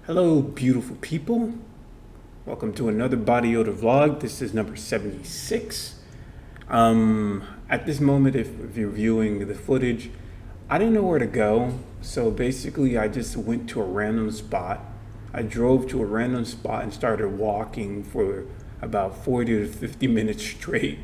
Hello, beautiful people. Welcome to another Body Odor vlog. This is number 76. At this moment, if you're viewing the footage, I didn't know where to go. So basically, I just went to a random spot. I drove to a random spot and started walking for about 40 to 50 minutes straight.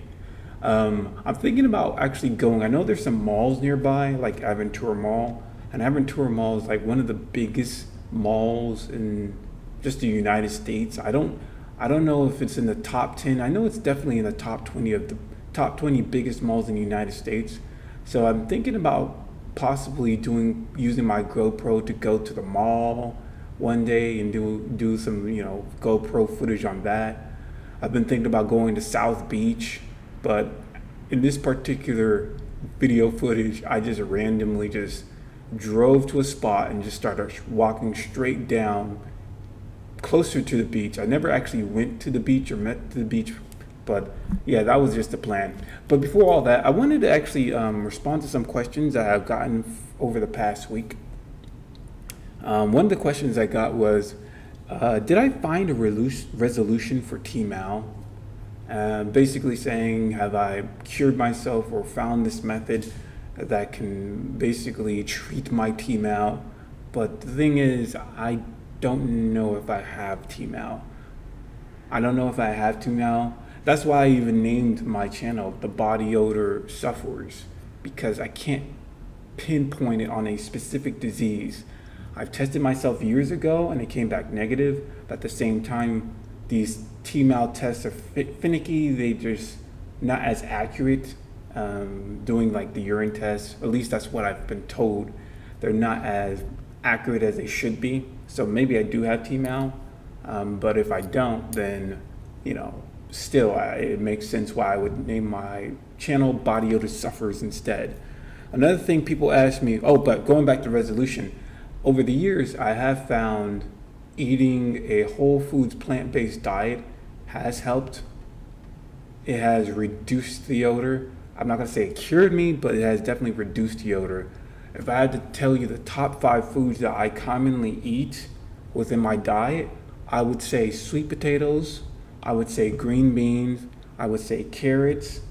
I'm thinking about actually going. I know there's some malls nearby, like Aventura Mall. And Aventura Mall is like one of the biggest malls in just the United States. I don't know if it's in the top 10. I know it's definitely in the top 20 of the top 20 biggest malls in the United States. So I'm thinking about possibly using my GoPro to go to the mall one day and do some, GoPro footage on that. I've been thinking about going to South Beach, but in this particular video footage, I just randomly just drove to a spot and just started walking straight down closer to the beach. I never actually went to the beach or met to the beach, but yeah, that was just the plan. But before all that, I wanted to actually respond to some questions that I've gotten over the past week. One of the questions I got was, did I find a resolution for TMAL? Basically saying, have I cured myself or found this method that can basically treat my TMAL? But the thing is, I don't know if I have TMAL. I don't know if I have TMAL. That's why I even named my channel the Body Odor Sufferers, because I can't pinpoint it on a specific disease. I've tested myself years ago and it came back negative, but at the same time, these TMAL tests are finicky. They just not as accurate. Doing like the urine tests, at least that's what I've been told. They're not as accurate as they should be. So maybe I do have TMAL, but if I don't, then still it makes sense why I would name my channel Body Odor Sufferers instead. Another thing people ask me, but going back to resolution, over the years I have found eating a whole foods plant-based diet has helped. It has reduced the odor. I'm not going to say it cured me, but it has definitely reduced the odor. If I had to tell you the top 5 foods that I commonly eat within my diet, I would say sweet potatoes, I would say green beans, I would say carrots,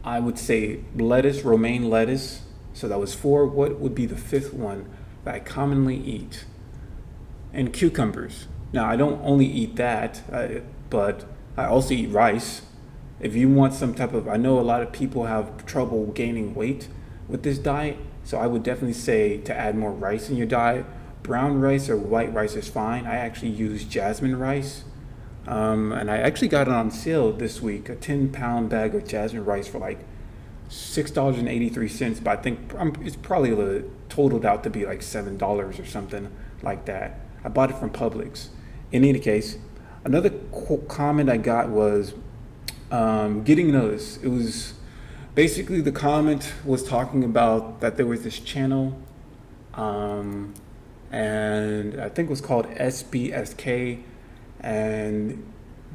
I would say lettuce, romaine lettuce. So that was 4. What would be the 5th one that I commonly eat? And cucumbers. Now, I don't only eat that, but I also eat rice. If you want some type of, I know a lot of people have trouble gaining weight with this diet, so I would definitely say to add more rice in your diet. Brown rice or white rice is fine. I actually use jasmine rice, and I actually got it on sale this week, a 10-pound bag of jasmine rice for like $6.83, but I think it's probably totaled out to be like $7 or something like that. I bought it from Publix. In any case, another comment I got was, getting noticed. It was basically, the comment was talking about that there was this channel, and I think it was called SBSK, and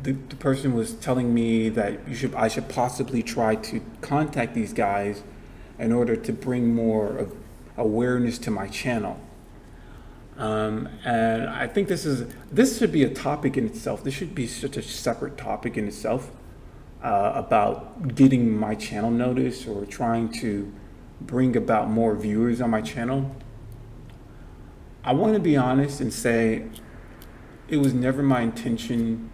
the person was telling me that I should possibly try to contact these guys in order to bring more awareness to my channel. And I think this should be a topic in itself. This should be such a separate topic in itself. About getting my channel noticed or trying to bring about more viewers on my channel. I want to be honest and say it was never my intention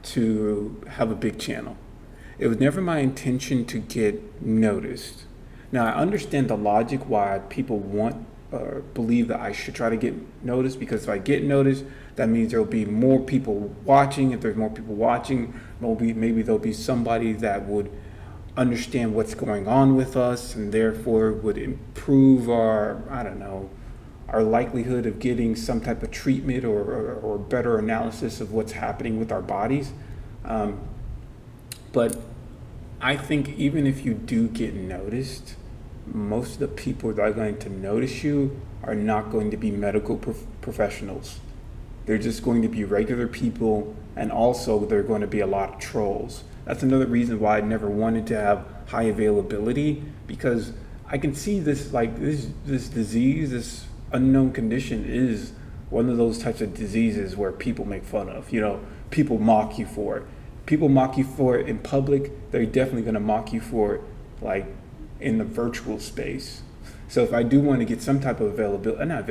to have a big channel. It was never my intention to get noticed. Now, I understand the logic why people want or believe that I should try to get noticed, because if I get noticed, that means there'll be more people watching. If there's more people watching, maybe there'll be somebody that would understand what's going on with us and therefore would improve our likelihood of getting some type of treatment or better analysis of what's happening with our bodies. But I think even if you do get noticed, most of the people that are going to notice you are not going to be medical professionals. They're just going to be regular people, and also there are going to be a lot of trolls. That's another reason why I never wanted to have high availability, because I can see this disease, this unknown condition is one of those types of diseases where people make fun of. People mock you for it. People mock you for it in public. They're definitely going to mock you for it, like in the virtual space. So if I do want to get some type of not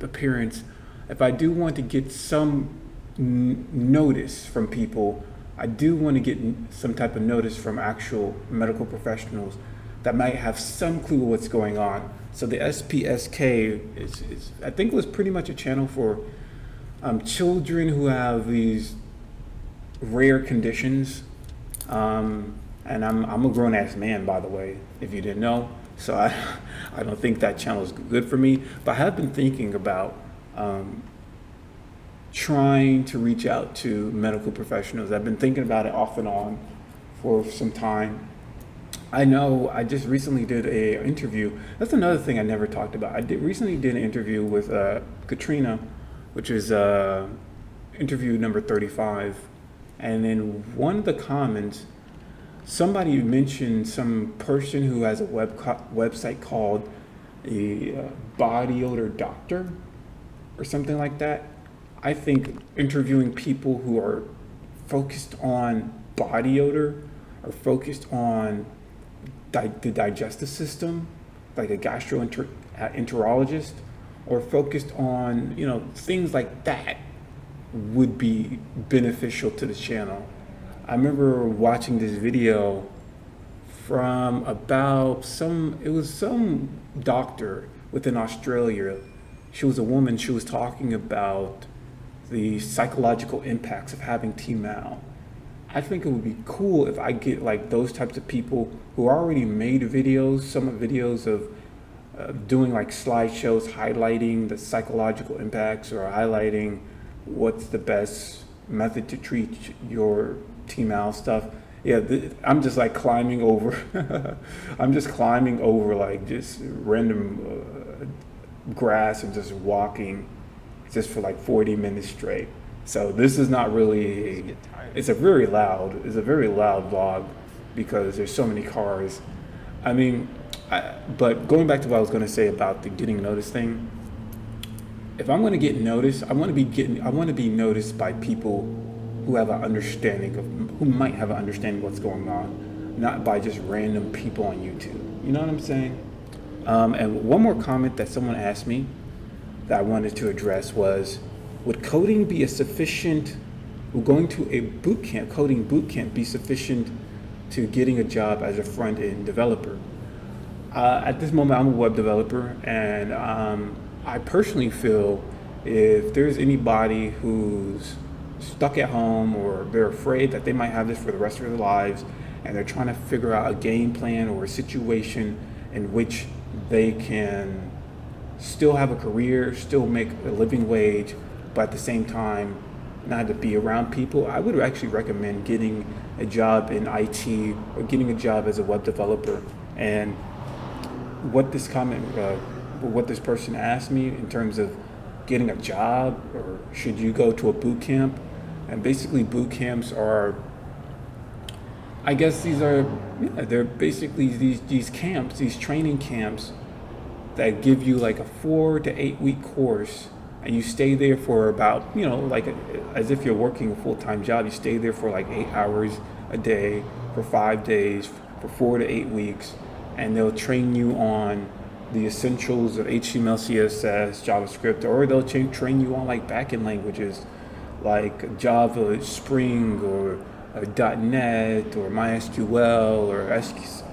appearance, if I do want to get some notice from people, I do want to get some type of notice from actual medical professionals that might have some clue what's going on. So the SPSK is I think it was pretty much a channel for children who have these rare conditions. And I'm a grown ass man, by the way, if you didn't know. So I don't think that channel is good for me. But I have been thinking about trying to reach out to medical professionals. I've been thinking about it off and on for some time. I know I just recently did a interview. That's another thing I never talked about. Recently did an interview with Katrina, which is interview number 35. And in one of the comments, somebody mentioned some person who has a website called a body odor doctor or something like that. I think interviewing people who are focused on body odor or focused on the digestive system, like a gastroenterologist, or focused on things like that would be beneficial to the channel. I remember watching this video from it was some doctor within Australia. She was a woman. She was talking about the psychological impacts of having TMAL. I think it would be cool if I get like those types of people who already made videos, some videos of doing like slideshows highlighting the psychological impacts or highlighting what's the best method to treat your TMAL stuff. Yeah, I'm just like climbing over. I'm just climbing over like just random grass and just walking just for like 40 minutes straight. So this is not really. It's a very loud vlog because there's so many cars. I mean, but going back to what I was going to say about the getting noticed thing. If I'm going to get noticed, I want to be noticed by people who might have an understanding of what's going on, not by just random people on YouTube. You know what I'm saying? And one more comment that someone asked me that I wanted to address was, would coding be going to a coding boot camp be sufficient to getting a job as a front-end developer? At this moment, I'm a web developer, and I personally feel if there's anybody who's stuck at home or they're afraid that they might have this for the rest of their lives and they're trying to figure out a game plan or a situation in which they can still have a career, still make a living wage, but at the same time not have to be around people, I would actually recommend getting a job in IT or getting a job as a web developer. And what this person asked me in terms of getting a job or should you go to a boot camp, and basically boot camps are, I guess they're basically these camps, these training camps that give you like a 4 to 8 week course, and you stay there for about, as if you're working a full-time job, you stay there for like 8 hours a day for 5 days for 4 to 8 weeks, and they'll train you on the essentials of HTML, CSS, JavaScript, or they'll train you on like backend languages like Java, Spring, or .NET, or MySQL, or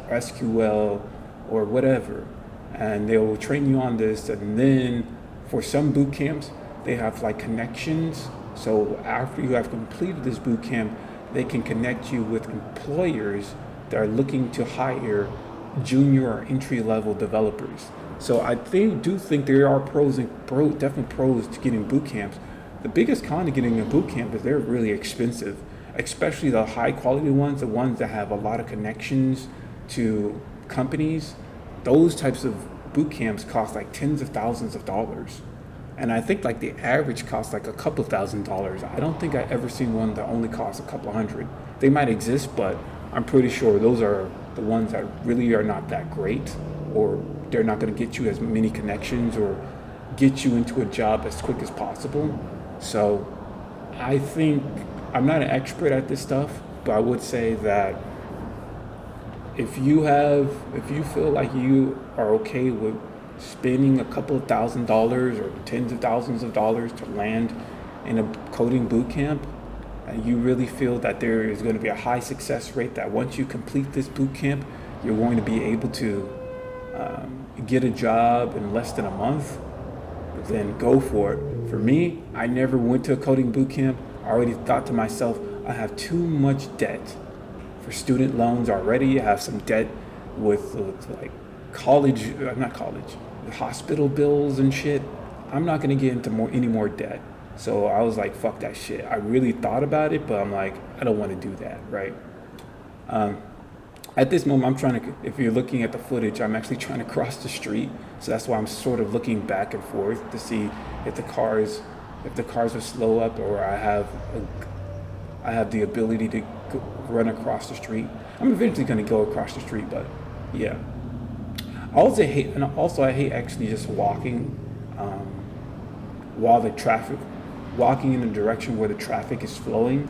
SQL, or whatever. And they will train you on this, and then for some boot camps, they have like connections. So after you have completed this boot camp, they can connect you with employers that are looking to hire junior or entry-level developers. So I do think there are definitely pros to getting boot camps. The biggest con to getting a boot camp is they're really expensive, especially the high-quality ones, the ones that have a lot of connections to companies. Those types of boot camps cost like tens of thousands of dollars. And I think like the average costs like a couple $1,000s. I don't think I've ever seen one that only costs a couple hundred. They might exist, but I'm pretty sure those are the ones that really are not that great or they're not going to get you as many connections or get you into a job as quick as possible. So I think I'm not an expert at this stuff, but I would say that if you feel like you are okay with spending a couple of $1,000s or tens of thousands of dollars to land in a coding boot camp, and you really feel that there is going to be a high success rate that once you complete this boot camp, you're going to be able to get a job in less than a month, then go for it. For me, I never went to a coding boot camp. I already thought to myself, I have too much debt for student loans already. I have some debt with like not college, hospital bills and shit. I'm not gonna get into any more debt. So I was like, fuck that shit. I really thought about it, but I'm like, I don't want to do that, right? At this moment, I'm trying to, if you're looking at the footage, I'm actually trying to cross the street. So that's why I'm sort of looking back and forth to see if the cars are slow up, or I have the ability to run across the street. I'm eventually going to go across the street, but yeah. I hate actually just walking walking in the direction where the traffic is flowing,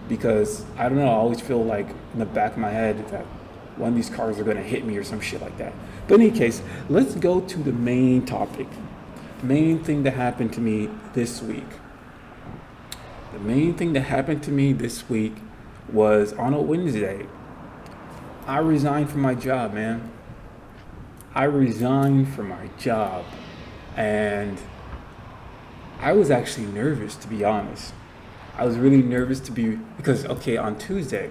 because I don't know, I always feel like in the back of my head that one of these cars are going to hit me or some shit like that. But in any case, let's go to the main topic. The main thing that happened to me this week. The main thing that happened to me this week was on a Wednesday. I resigned from my job, man. I resigned from my job, and I was actually nervous, to be honest. I was really nervous because okay, on Tuesday,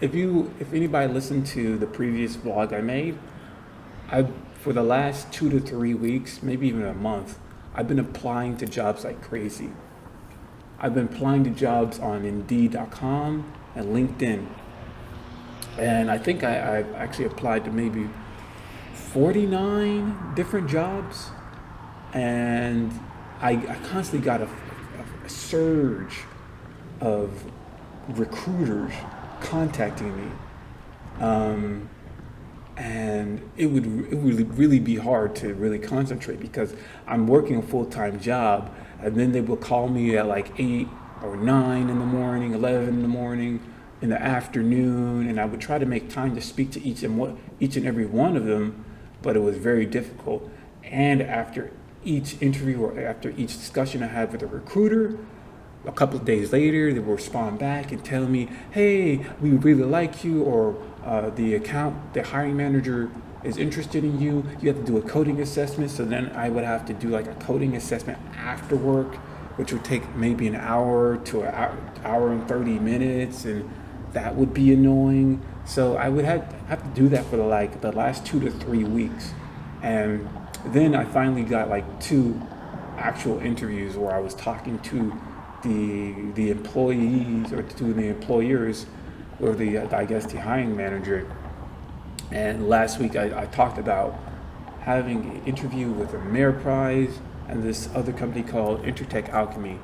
if anybody listened to the previous vlog I made, for the last 2 to 3 weeks, maybe even a month, I've been applying to jobs like crazy. I've been applying to jobs on Indeed.com and LinkedIn, and I think I've actually applied to maybe 49 different jobs, and I constantly got a surge of recruiters contacting me, and it would really be hard to really concentrate because I'm working a full-time job, and then they will call me at like 8 or 9 in the morning, 11 in the morning, in the afternoon, and I would try to make time to speak to each and every one of them, but it was very difficult. And after each interview or after each discussion I had with a recruiter, a couple of days later, they will respond back and tell me, hey, we really like you, or the hiring manager is interested in you. You have to do a coding assessment. So then I would have to do like a coding assessment after work, which would take maybe an hour to an hour and 30 minutes. And that would be annoying. So I would have to do that for the last 2 to 3 weeks. And then I finally got like 2 actual interviews where I was talking to the employees or to the employers, or I guess the hiring manager. And last week I talked about having an interview with Ameriprise and this other company called Intertech Alchemy.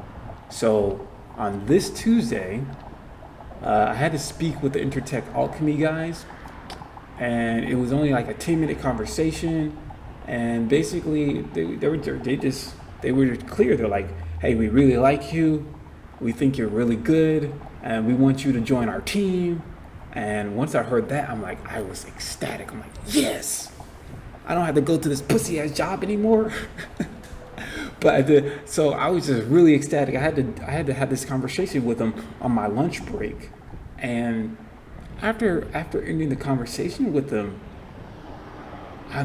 So on this Tuesday, I had to speak with the Intertech Alchemy guys, and it was only like a 10-minute conversation. And basically, they were clear. They're like, hey, we really like you. We think you're really good, and we want you to join our team. And once I heard that, I was ecstatic. I'm like, yes, I don't have to go to this pussy ass job anymore. So I was just really ecstatic. I had to have this conversation with them on my lunch break, and after ending the conversation with them, I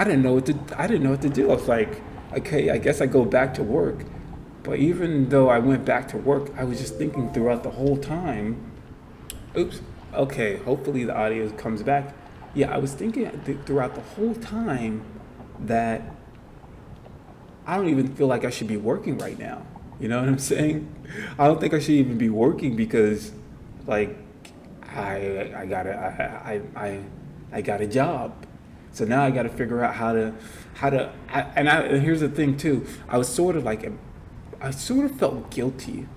didn't know what to do. I was like, okay, I guess I go back to work. But even though I went back to work, I was just thinking throughout the whole time, okay, hopefully the audio comes back. Yeah, I was thinking throughout the whole time that I don't even feel like I should be working right now. You know what I'm saying? I don't think I should even be working because, like, I got a job. So now I got to figure out how to and here's the thing too. I sort of felt guilty.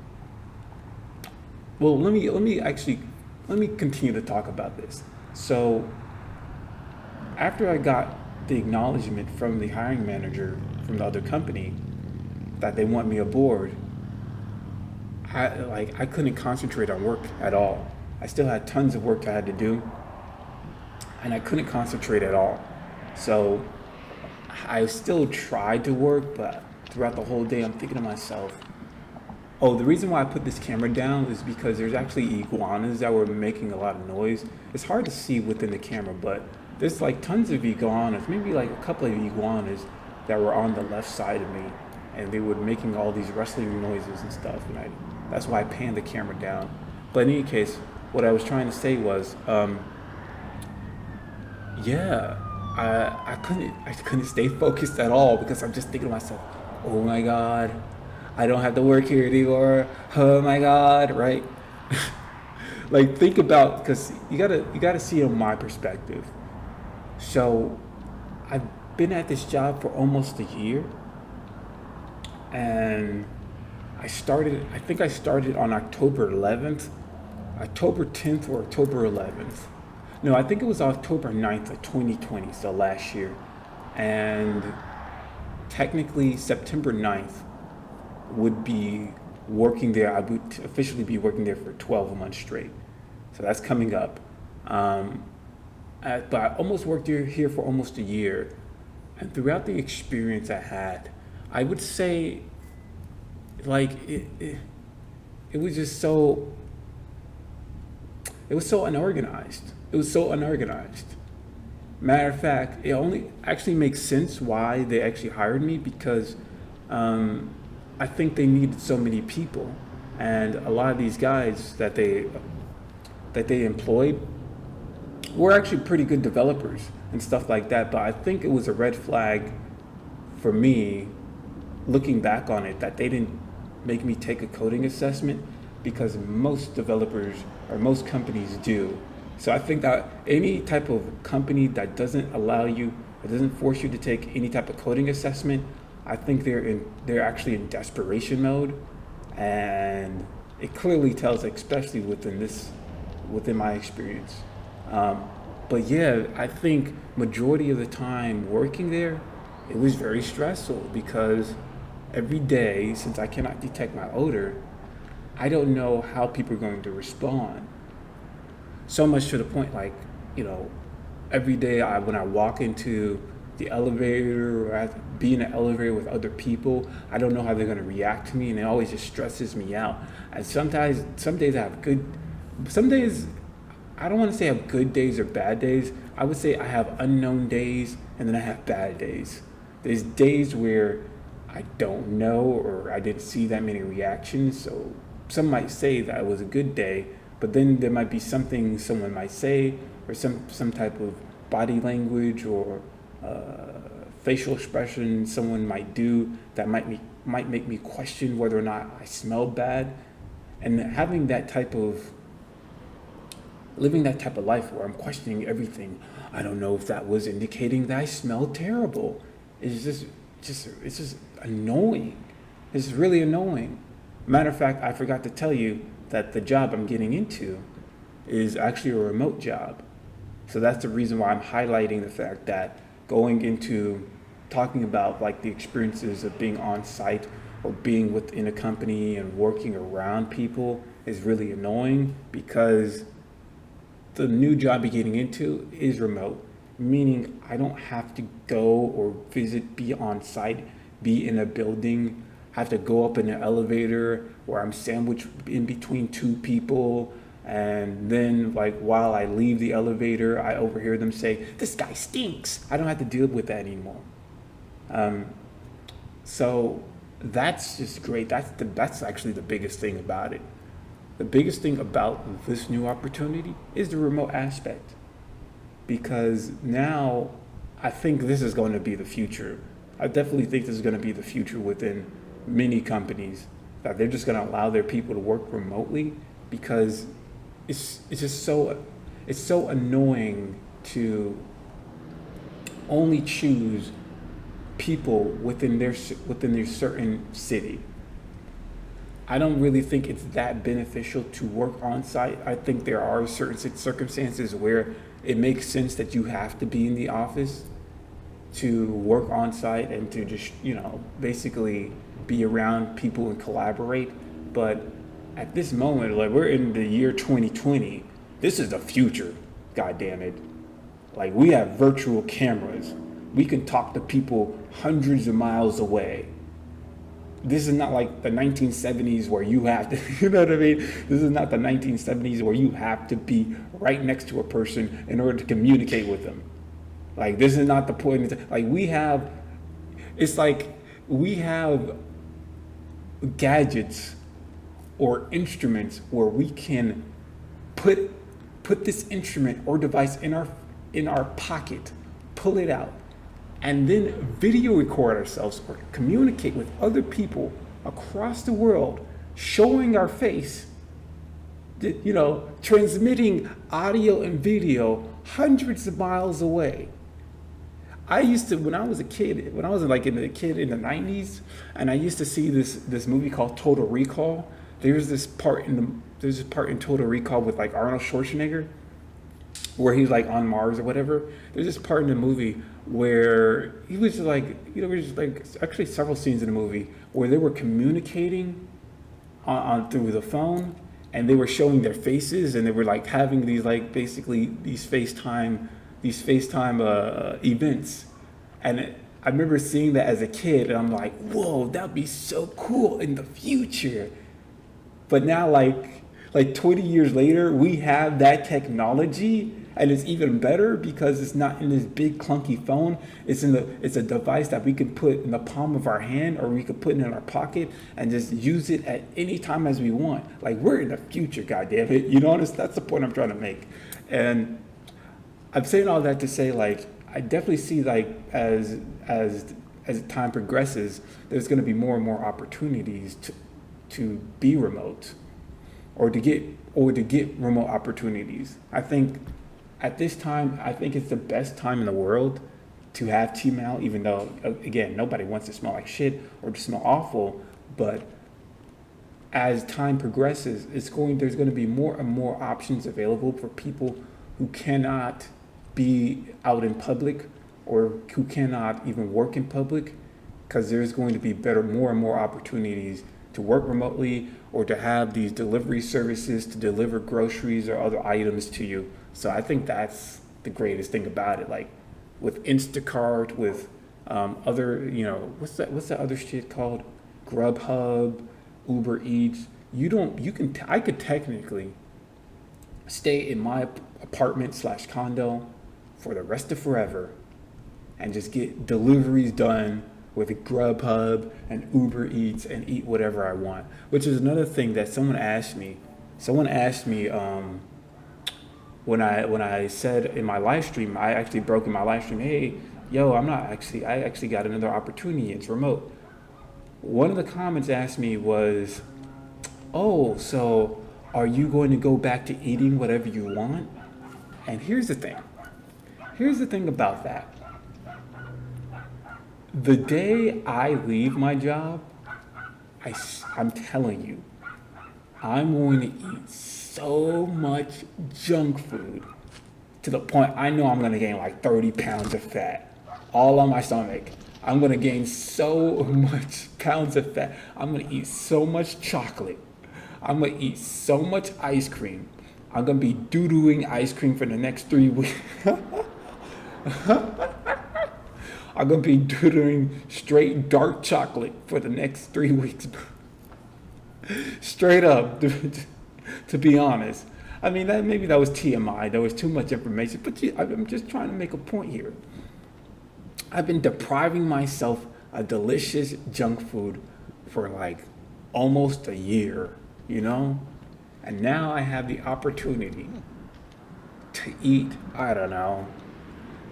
Well, let me continue to talk about this. So after I got the acknowledgement from the hiring manager from the other company that they want me aboard, I couldn't concentrate on work at all. I still had tons of work I had to do, and I couldn't concentrate at all. So I still tried to work, but throughout the whole day, I'm thinking to myself, oh, the reason why I put this camera down is because there's actually iguanas that were making a lot of noise. It's hard to see within the camera, but there's like tons of iguanas, maybe like a couple of iguanas that were on the left side of me, and they were making all these rustling noises and stuff, and that's why I panned the camera down. But in any case, what I was trying to say was, yeah, I couldn't stay focused at all because I'm just thinking to myself, oh my God, I don't have to work here anymore. Oh my God, right? Like think about, because you gotta see it from my perspective. So I've been at this job for almost a year, and I think I started on October 11th, October 10th or October 11th. No, I think it was October 9th of 2020, so last year. And technically September 9th would be working there. I would officially be working there for 12 months straight. So that's coming up. But I almost worked here for almost a year. And throughout the experience I had, I would say like it was just so, it was so unorganized. It was so unorganized. Matter of fact, it only actually makes sense why they actually hired me because I think they needed so many people, and a lot of these guys that they employed were actually pretty good developers and stuff like that. But I think it was a red flag for me, looking back on it, that they didn't make me take a coding assessment, because most developers or most companies do. So I think that any type of company that doesn't allow you, that doesn't force you to take any type of coding assessment, I think they're actually in desperation mode, and it clearly tells, especially within my experience. But yeah, I think majority of the time working there, it was very stressful because every day, since I cannot detect my odor, I don't know how people are going to respond. So much to the point, like, every day when I walk into the elevator or I have to be in an elevator with other people, I don't know how they're going to react to me, and it always just stresses me out. And sometimes, some days I have some days, I don't want to say I have good days or bad days. I would say I have unknown days, and then I have bad days. There's days where I don't know, or I didn't see that many reactions, so some might say that it was a good day, but then there might be something someone might say, or some type of body language or facial expression someone might do that might make me question whether or not I smell bad. And living that type of life where I'm questioning everything, I don't know if that was indicating that I smell terrible. It's just annoying. It's really annoying. Matter of fact, I forgot to tell you that the job I'm getting into is actually a remote job. So that's the reason why I'm highlighting the fact that going into talking about like the experiences of being on site or being within a company and working around people is really annoying, because the new job you're getting into is remote, meaning I don't have to go or visit, be on site, be in a building, have to go up in an elevator where I'm sandwiched in between two people, and then like while I leave the elevator, I overhear them say, "This guy stinks." I don't have to deal with that anymore. So that's just great. That's actually the biggest thing about it. The biggest thing about this new opportunity is the remote aspect, because now I think this is going to be the future. I definitely think this is going to be the future within many companies, that they're just going to allow their people to work remotely, because it's so annoying to only choose people within their certain city. I don't really think it's that beneficial to work on site. I think there are certain circumstances where it makes sense that you have to be in the office to work on site and to just, basically be around people and collaborate. But at this moment, like we're in the year 2020, this is the future, god damn it. Like we have virtual cameras. We can talk to people hundreds of miles away. This is not like the 1970s where you have to, you know what I mean? This is not the 1970s where you have to be right next to a person in order to communicate with them. Like this is not the point. Like it's like we have gadgets or instruments where we can put this instrument or device in our pocket, pull it out, and then video record ourselves or communicate with other people across the world, showing our face, transmitting audio and video hundreds of miles away. I used to, when I was a kid, when I was in the 90s, and I used to see this movie called Total Recall. There's this part in Total Recall with like Arnold Schwarzenegger, where he's like on Mars or whatever. There's this part in the movie where he was actually several scenes in the movie where they were communicating on through the phone, and they were showing their faces, and they were like having these like basically these FaceTime events. And I remember seeing that as a kid, and I'm like, whoa, that'd be so cool in the future. But now, like 20 years later, we have that technology, and it's even better because it's not in this big clunky phone. It's a device that we can put in the palm of our hand, or we could put it in our pocket and just use it at any time as we want. Like we're in the future, goddamn it. You know, that's the point I'm trying to make. And I'm saying all that to say, like, I definitely see like as time progresses, there's going to be more and more opportunities to be remote, or to get remote opportunities. I think at this time, I think it's the best time in the world to have T-mail, even though again nobody wants to smell like shit or to smell awful. But as time progresses, there's going to be more and more options available for people who cannot be out in public or who cannot even work in public, because there's going to be more and more opportunities to work remotely or to have these delivery services to deliver groceries or other items to you. So I think that's the greatest thing about it. Like with Instacart, with other, what's that other shit called? Grubhub, Uber Eats. I could technically stay in my apartment/condo for the rest of forever and just get deliveries done with Grubhub and Uber Eats and eat whatever I want. Which is another thing that someone asked me when I said in my live stream, I actually broke in my live stream, hey, I actually got another opportunity, it's remote. One of the comments asked me was, oh, so are you going to go back to eating whatever you want? And here's the thing about that. The day I leave my job, I'm telling you, I'm going to eat so much junk food to the point I know I'm going to gain like 30 pounds of fat all on my stomach. I'm going to gain so much pounds of fat. I'm going to eat so much chocolate. I'm going to eat so much ice cream. I'm going to be doo-dooing ice cream for the next 3 weeks. I'm going to be doing straight dark chocolate for the next 3 weeks. Straight up, to be honest. I mean, maybe that was TMI. There was too much information. But I'm just trying to make a point here. I've been depriving myself of delicious junk food for like almost a year, And now I have the opportunity to eat,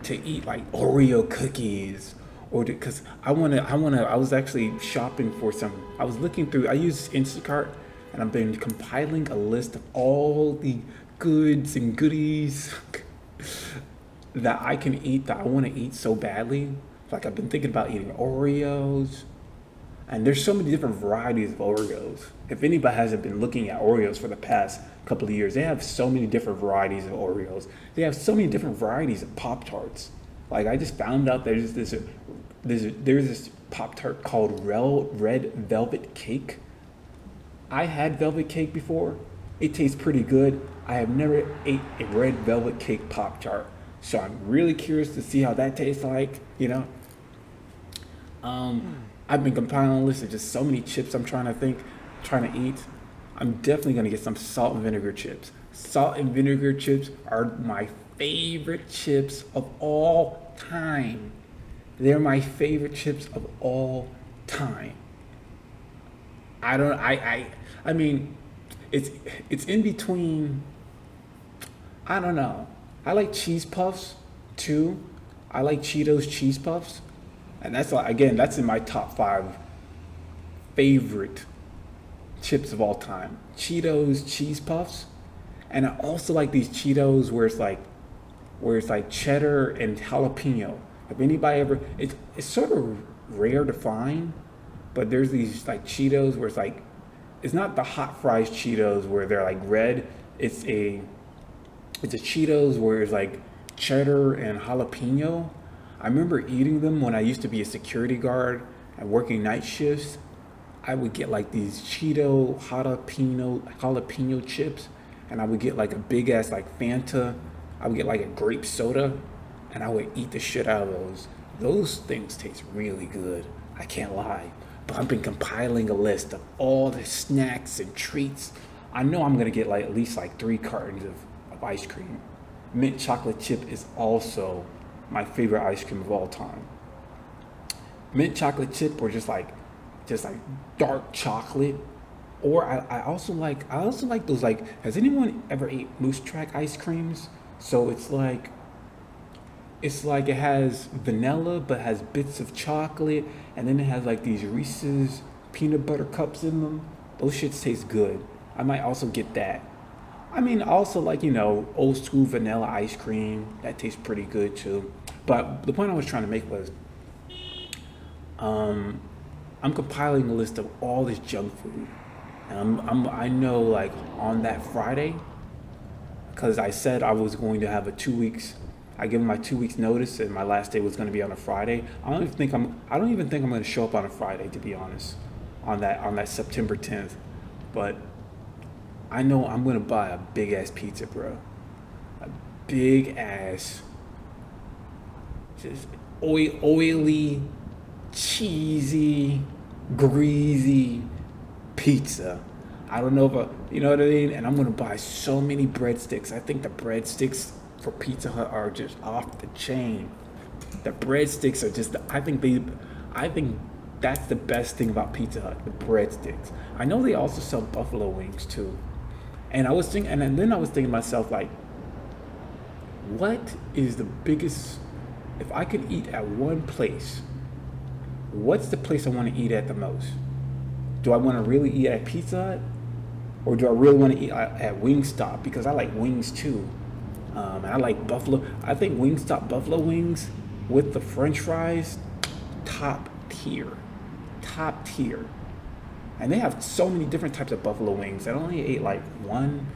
to eat like Oreo cookies, or because I was actually shopping for I was looking through, I use Instacart, and I've been compiling a list of all the goods and goodies that I can eat that I want to eat so badly. Like I've been thinking about eating Oreos, And there's so many different varieties of Oreos. If anybody hasn't been looking at Oreos for the past couple of years, they have so many different varieties of Oreos. They have so many different varieties of Pop Tarts. Like I just found out there's this Pop Tart called Red Velvet Cake. I had velvet cake before. It tastes pretty good. I have never ate a red velvet cake Pop Tart, so I'm really curious to see how that tastes like. I've been compiling a list of just so many chips I'm trying to eat. I'm definitely gonna get some salt and vinegar chips. Salt and vinegar chips are my favorite chips of all time. They're my favorite chips of all time. I mean, it's in between. I don't know. I like cheese puffs too. I like Cheetos cheese puffs, and that's in my top 5 favorite chips of all time. Cheetos cheese puffs, and I also like these Cheetos where it's like cheddar and jalapeno. If anybody ever, it's sort of rare to find, but there's these like Cheetos where it's not the hot fries Cheetos where they're like red. It's a Cheetos where it's like cheddar and jalapeno. I remember eating them when I used to be a security guard and working night shifts. I would get like these Cheeto jalapeno chips, and I would get like a big ass like Fanta. I would get like a grape soda, and I would eat the shit out of those. Those things taste really good. I can't lie. But I've been compiling a list of all the snacks and treats. I know I'm gonna get like at least like 3 cartons of ice cream. Mint chocolate chip is also my favorite ice cream of all time. Mint chocolate chip or just like dark chocolate. Or I also like those like, has anyone ever ate Moose Track ice creams? So it's like it has vanilla but has bits of chocolate, and then it has like these Reese's peanut butter cups in them. Those shits taste good. I might also get that. I mean, also like, old school vanilla ice cream. That tastes pretty good too. But the point I was trying to make was, I'm compiling a list of all this junk food. And I know like on that Friday, because I said I was going to have a 2 weeks, I gave them my 2 weeks notice, and my last day was going to be on a Friday. I don't even think I'm going to show up on a Friday, to be honest, on that September 10th. But I know I'm going to buy a big ass pizza, bro. A big ass, just oily, cheesy, greasy pizza. I don't know if you know what I mean? And I'm going to buy so many breadsticks. I think the breadsticks for Pizza Hut are just off the chain. The breadsticks are just, I think that's the best thing about Pizza Hut, the breadsticks. I know they also sell buffalo wings too. And then I was thinking to myself, like, what is the biggest, if I could eat at one place, what's the place I want to eat at the most? Do I want to really eat at Pizza Hut? Or do I really want to eat at Wingstop? Because I like wings too. And I like buffalo. I think Wingstop buffalo wings with the French fries, top tier. Top tier. And they have so many different types of buffalo wings. I only ate like one.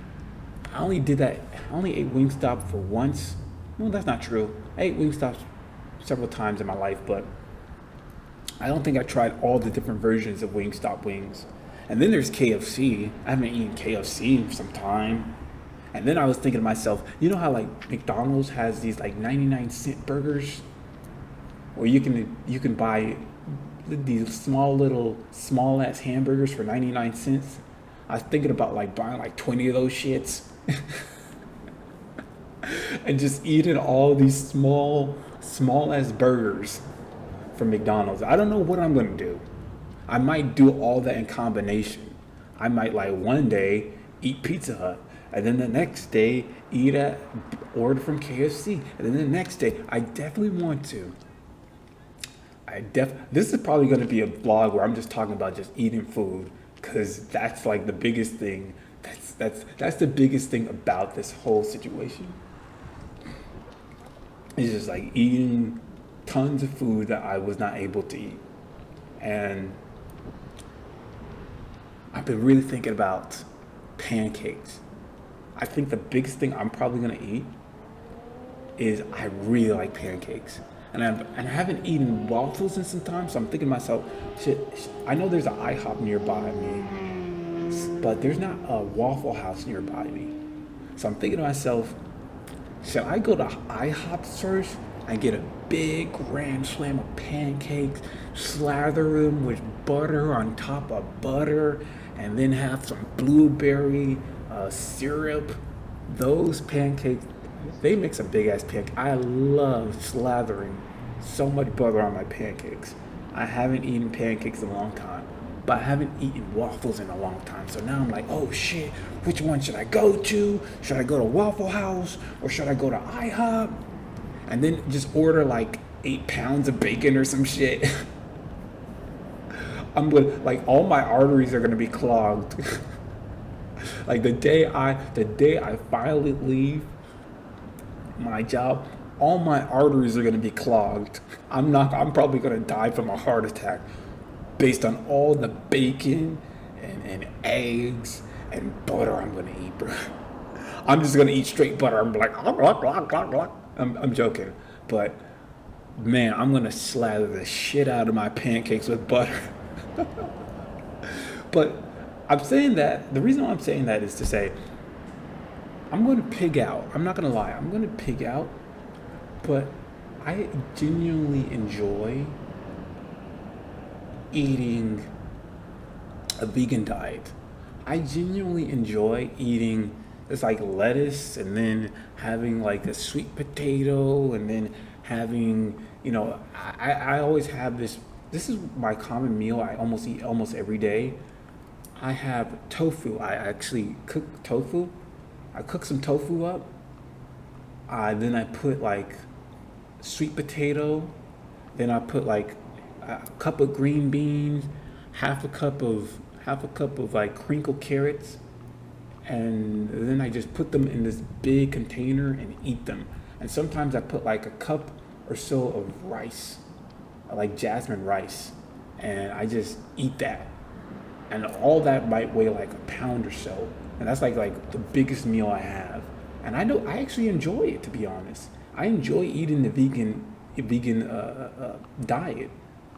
I only ate Wingstop for once. No, that's not true. I ate Wingstop several times in my life, but I don't think I tried all the different versions of Wingstop wings. And then there's KFC. I haven't eaten KFC in some time. And then I was thinking to myself, you know how like McDonald's has these like 99-cent burgers? Where you can buy these small ass hamburgers for 99 cents. I was thinking about like buying like 20 of those shits. And just eating all these small ass burgers from McDonald's. I don't know what I'm gonna do. I might do all that in combination. I might like one day eat Pizza Hut, and then the next day order from KFC, and then the next day I definitely want to. This is probably going to be a vlog where I'm just talking about just eating food, because that's like the biggest thing. That's the biggest thing about this whole situation. It's just like eating tons of food that I was not able to eat. And I've been really thinking about pancakes. I think the biggest thing I'm probably gonna eat is I really like pancakes. And I haven't eaten waffles in some time, so I'm thinking to myself, shit, I know there's an IHOP nearby me, but there's not a Waffle House nearby me. So I'm thinking to myself, should I go to IHOP first and get a big grand slam of pancakes, slather them with butter on top of butter, and then have some blueberry syrup? Those pancakes, they make some big ass pancakes. I love slathering so much butter on my pancakes. I haven't eaten pancakes in a long time, but I haven't eaten waffles in a long time. So now I'm like, oh shit, which one should I go to? Should I go to Waffle House or should I go to IHOP? And then just order like 8 pounds of bacon or some shit. I'm gonna, like, all my arteries are gonna be clogged. Like the day I finally leave my job, all my arteries are gonna be clogged. I'm probably gonna die from a heart attack based on all the bacon and eggs and butter I'm gonna eat, bro. I'm just gonna eat straight butter. I'm like, I'm joking, but man, I'm gonna slather the shit out of my pancakes with butter. But I'm saying that, the reason why I'm saying that is to say, I'm going to pig out. I'm not going to lie. I'm going to pig out, but I genuinely enjoy eating a vegan diet. I genuinely enjoy eating, it's like lettuce and then having like a sweet potato and then having, I always have this is my common meal I almost eat almost every day. I have tofu. I actually cook tofu. I cook some tofu up. Then I put like sweet potato. Then I put like a cup of green beans, half a cup of like crinkled carrots, and then I just put them in this big container and eat them. And sometimes I put like a cup or so of rice, like jasmine rice, and I just eat that. And all that might weigh like a pound or so, and that's like the biggest meal I have. And I actually enjoy it, to be honest. I enjoy eating the vegan diet.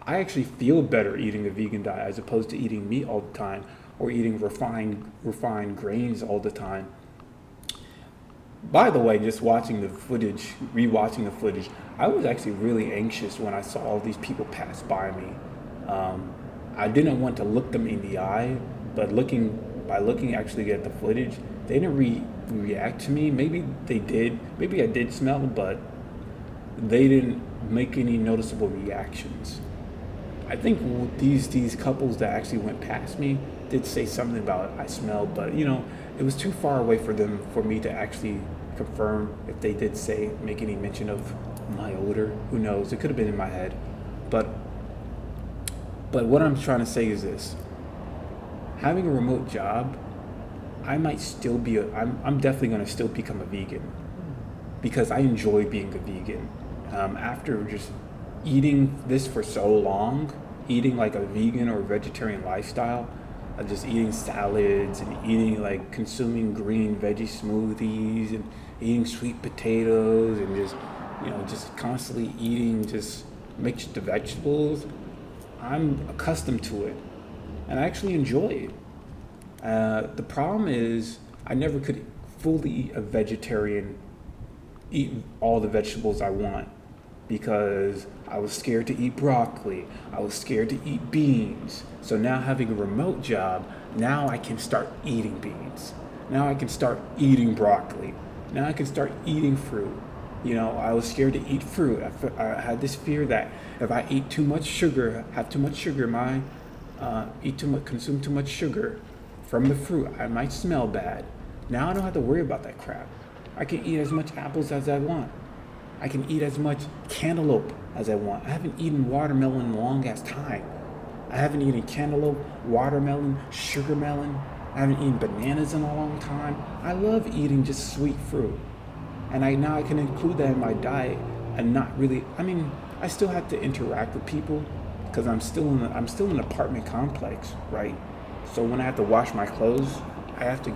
I actually feel better eating a vegan diet as opposed to eating meat all the time or eating refined grains all the time. By the way, just rewatching the footage, I was actually really anxious when I saw all these people pass by me. I didn't want to look them in the eye, but by looking actually at the footage, they didn't react to me. Maybe they did. Maybe I did smell them, but they didn't make any noticeable reactions. I think these couples that actually went past me did say something about I smelled, but it was too far away for me to actually confirm if they did make any mention of my odor. Who knows? It could have been in my head, but what I'm trying to say is this: having a remote job, I'm definitely going to still become a vegan because I enjoy being a vegan. After just eating this for so long, eating like a vegan or vegetarian lifestyle, just eating salads and consuming green veggie smoothies and eating sweet potatoes and just constantly eating just mixed vegetables, I'm accustomed to it and I actually enjoy it. The problem is I never could fully eat all the vegetables I want because I was scared to eat broccoli. I was scared to eat beans. So now having a remote job, now I can start eating beans. Now I can start eating broccoli. Now I can start eating fruit. I was scared to eat fruit. I had this fear that if I ate too much sugar, consume too much sugar from the fruit, I might smell bad. Now I don't have to worry about that crap. I can eat as much apples as I want. I can eat as much cantaloupe as I want. I haven't eaten watermelon in a long ass time. I haven't eaten cantaloupe, watermelon, sugar melon. I haven't eaten bananas in a long time. I love eating just sweet fruit. And now I can include that in my diet and not really, I still have to interact with people because I'm still in an apartment complex, right? So when I have to wash my clothes, I have to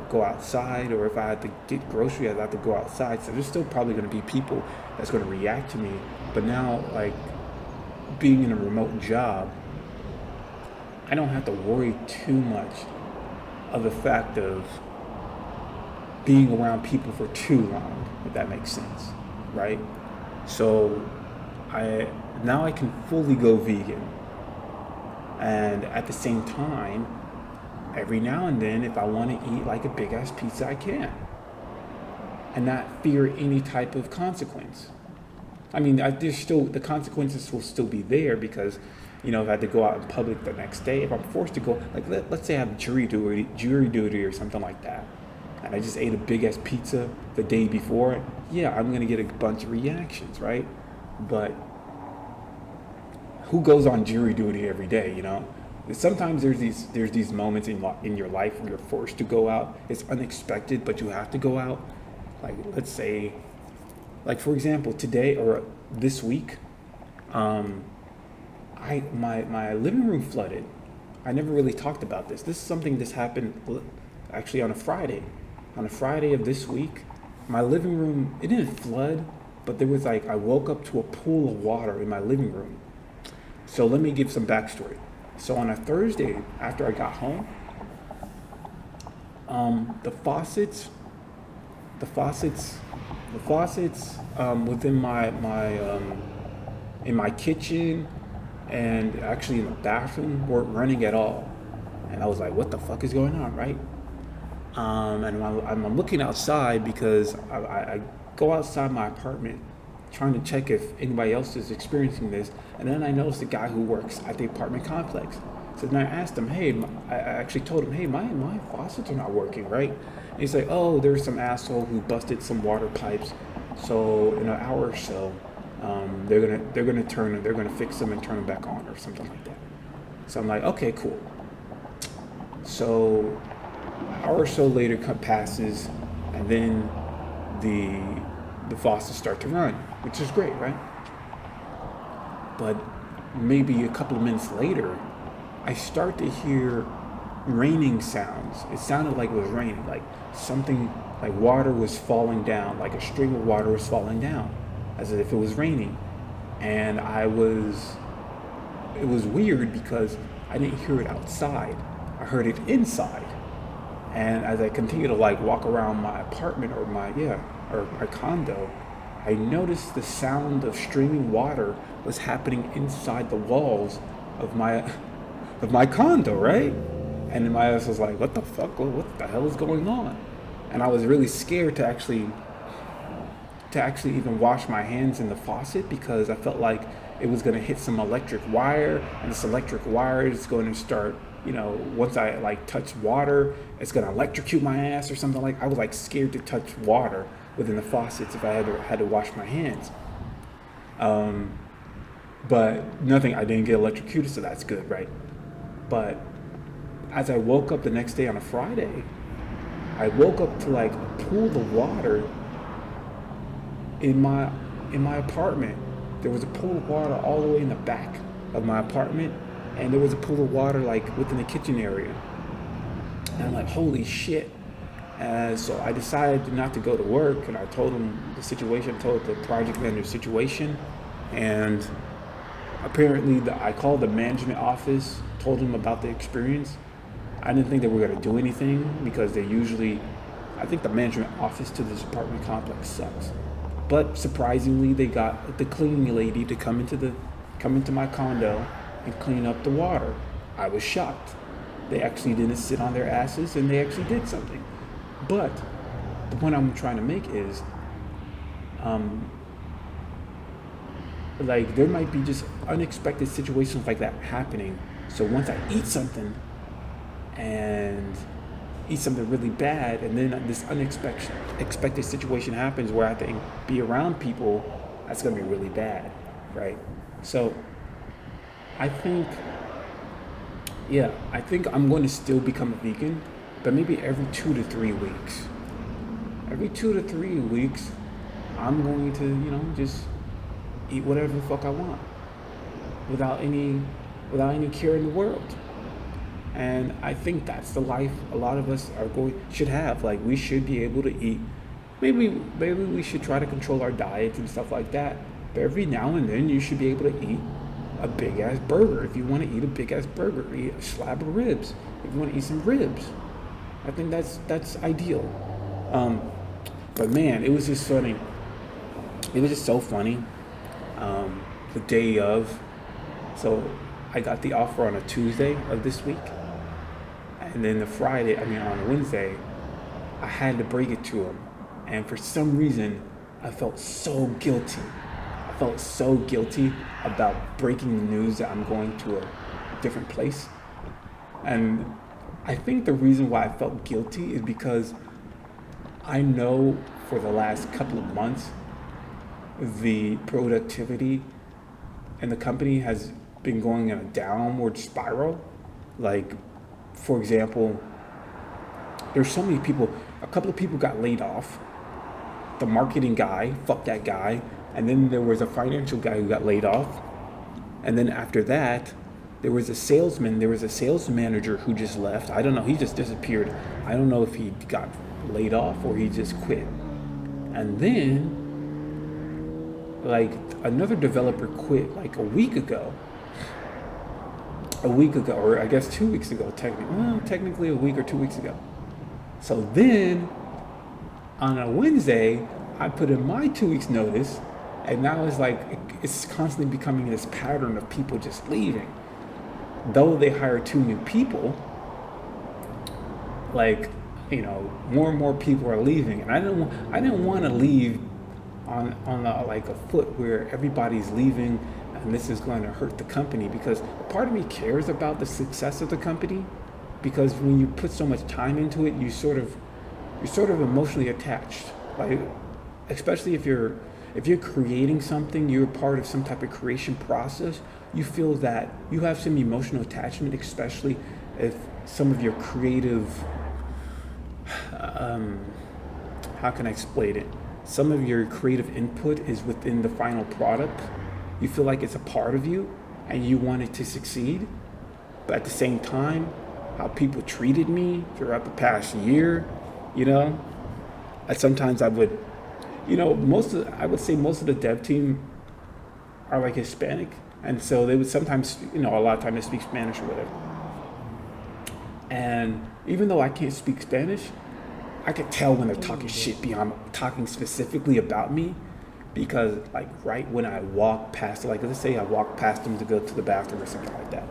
go outside, or if I had to get groceries, I have to go outside. So there's still probably going to be people that's going to react to me. But now, like being in a remote job, I don't have to worry too much of the fact of being around people for too long, if that makes sense, right? So I now I can fully go vegan, and at the same time, every now and then, if I want to eat like a big ass pizza, I can, and not fear any type of consequence. I mean, there's still the consequences will still be there because, if I had to go out in public the next day, if I'm forced to go, like let's say I have jury duty or something like that, and I just ate a big ass pizza the day before, yeah, I'm gonna get a bunch of reactions, right? But who goes on jury duty every day, Sometimes there's these moments in your life where you're forced to go out. It's unexpected, but you have to go out. Like let's say, like for example, today or this week, my living room flooded. I never really talked about this. This is something that's happened actually on a Friday. On a Friday of this week, my living room, it didn't flood, but there was I woke up to a pool of water in my living room. So let me give some backstory. So on a Thursday after I got home, the faucets within in my kitchen and actually in the bathroom weren't running at all, and I was like, "What the fuck is going on?" Right? And I'm looking outside because I go outside my apartment trying to check if anybody else is experiencing this, and then I noticed the guy who works at the apartment complex. So then I asked him, hey, I actually told him, hey, my faucets are not working, right? And he's like, oh, there's some asshole who busted some water pipes. So in an hour or so, they're gonna fix them and turn them back on or something like that. So I'm like, okay, cool. So an hour or so later passes, and then the faucets start to run, which is great, right? But maybe a couple of minutes later, I start to hear raining sounds. It sounded like it was raining, like something, like water was falling down, like a stream of water was falling down, as if it was raining. And it was weird because I didn't hear it outside. I heard it inside. And as I continue to walk around my apartment or my condo, I noticed the sound of streaming water was happening inside the walls of my condo, right? And then my ass was like, what the fuck? What the hell is going on? And I was really scared to actually even wash my hands in the faucet because I felt like it was going to hit some electric wire, and this electric wire is going to start, once I touch water, it's going to electrocute my ass or something. I was scared to touch water within the faucets if I had to wash my hands. But nothing, I didn't get electrocuted, so that's good, right? But as I woke up the next day on a Friday, I woke up to a pool of water in my apartment. There was a pool of water all the way in the back of my apartment, and there was a pool of water within the kitchen area. And I'm like, holy shit. So I decided not to go to work, and I told him the situation, told the project manager the situation, and apparently I called the management office, told them about the experience. I didn't think they were going to do anything because I think the management office to this apartment complex sucks. But surprisingly, they got the cleaning lady to come into my condo and clean up the water. I was shocked. They actually didn't sit on their asses, and they actually did something. But the point I'm trying to make is, there might be just unexpected situations like that happening. So once I eat something really bad, and then this unexpected situation happens where I have to be around people, that's going to be really bad, right? So I think I'm going to still become a vegan, but maybe every 2 to 3 weeks. Every 2 to 3 weeks, I'm going to, just eat whatever the fuck I want without any care in the world. And I think that's the life a lot of us should have. Like, we should be able to eat. Maybe we should try to control our diets and stuff like that. But every now and then, you should be able to eat a big ass burger. If you want to eat a big ass burger, eat a slab of ribs. If you want to eat some ribs, I think that's ideal. But man, it was just funny. It was just so funny. The day of, so I got the offer on a Tuesday of this week, and then on a Wednesday, I had to break it to him, and for some reason, I felt so guilty. I felt so guilty about breaking the news that I'm going to a different place, and I think the reason why I felt guilty is because I know for the last couple of months, the productivity in the company has been going in a downward spiral. Like, for example, there's so many people, a couple of people got laid off. The marketing guy, fuck that guy. And then there was a financial guy who got laid off. And then after that, there was a sales manager who just left. I don't know, he just disappeared. I don't know if he got laid off or he just quit. And then, like, another developer quit like a week ago, or I guess 2 weeks ago, technically a week or 2 weeks ago. So then, on a Wednesday, I put in my 2 weeks notice, and now it's constantly becoming this pattern of people just leaving. Though they hire 2 new people, more and more people are leaving, and I didn't want to leave on a foot where everybody's leaving, and this is going to hurt the company, because part of me cares about the success of the company, because when you put so much time into it, you're sort of emotionally attached. Like, especially if you're creating something, you're part of some type of creation process, you feel that you have some emotional attachment, especially if some of your creative, how can I explain it? Some of your creative input is within the final product. You feel like it's a part of you and you want it to succeed. But at the same time, how people treated me throughout the past year, sometimes I would, I would say most of the dev team are like Hispanic. And so they would sometimes, a lot of times they speak Spanish or whatever. And even though I can't speak Spanish, I could tell when they're talking shit beyond talking specifically about me, because like right when I walk past, like let's say I walk past them to go to the bathroom or something like that,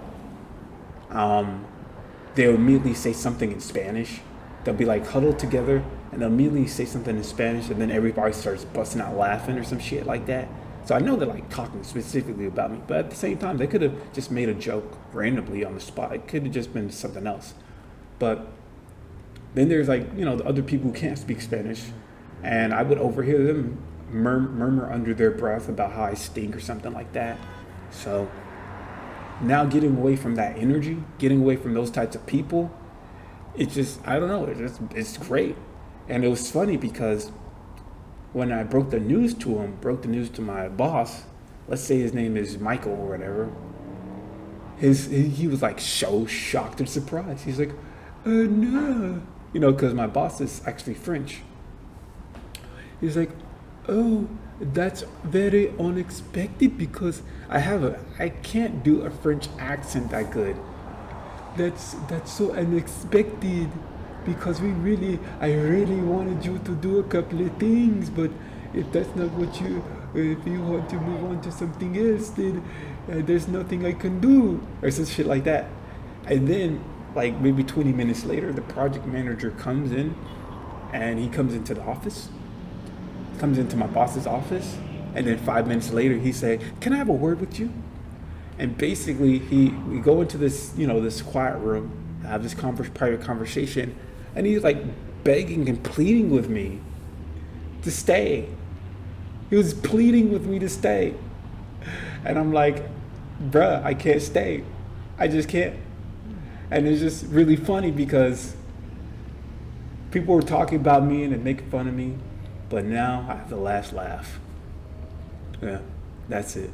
they'll immediately say something in Spanish. They'll be like huddled together and they'll immediately say something in Spanish, and then everybody starts busting out laughing or some shit like that. So I know they're like talking specifically about me, but at the same time, they could have just made a joke randomly on the spot. It could have just been something else. But then there's the other people who can't speak Spanish, and I would overhear them murmur under their breath about how I stink or something like that. So now getting away from that energy, getting away from those types of people, it's just, I don't know, it's great. And it was funny because when I broke the news to my boss, let's say his name is Michael or whatever, he was like so shocked and surprised. He's like, no, because my boss is actually French. He's like, oh, that's very unexpected, because I can't do a French accent that good. That's so unexpected, because I really wanted you to do a couple of things, but if that's not if you want to move on to something else, then there's nothing I can do, or some shit like that. And then, like maybe 20 minutes later, the project manager comes in, and he comes into the office, comes into my boss's office, and then 5 minutes later he said, "Can I have a word with you?" And basically we go into this, this quiet room, have this private conversation, and he's like begging and pleading with me to stay. He was pleading with me to stay. And I'm like, bruh, I can't stay. I just can't. And it's just really funny because people were talking about me and making fun of me, but now I have the last laugh. Yeah, that's it.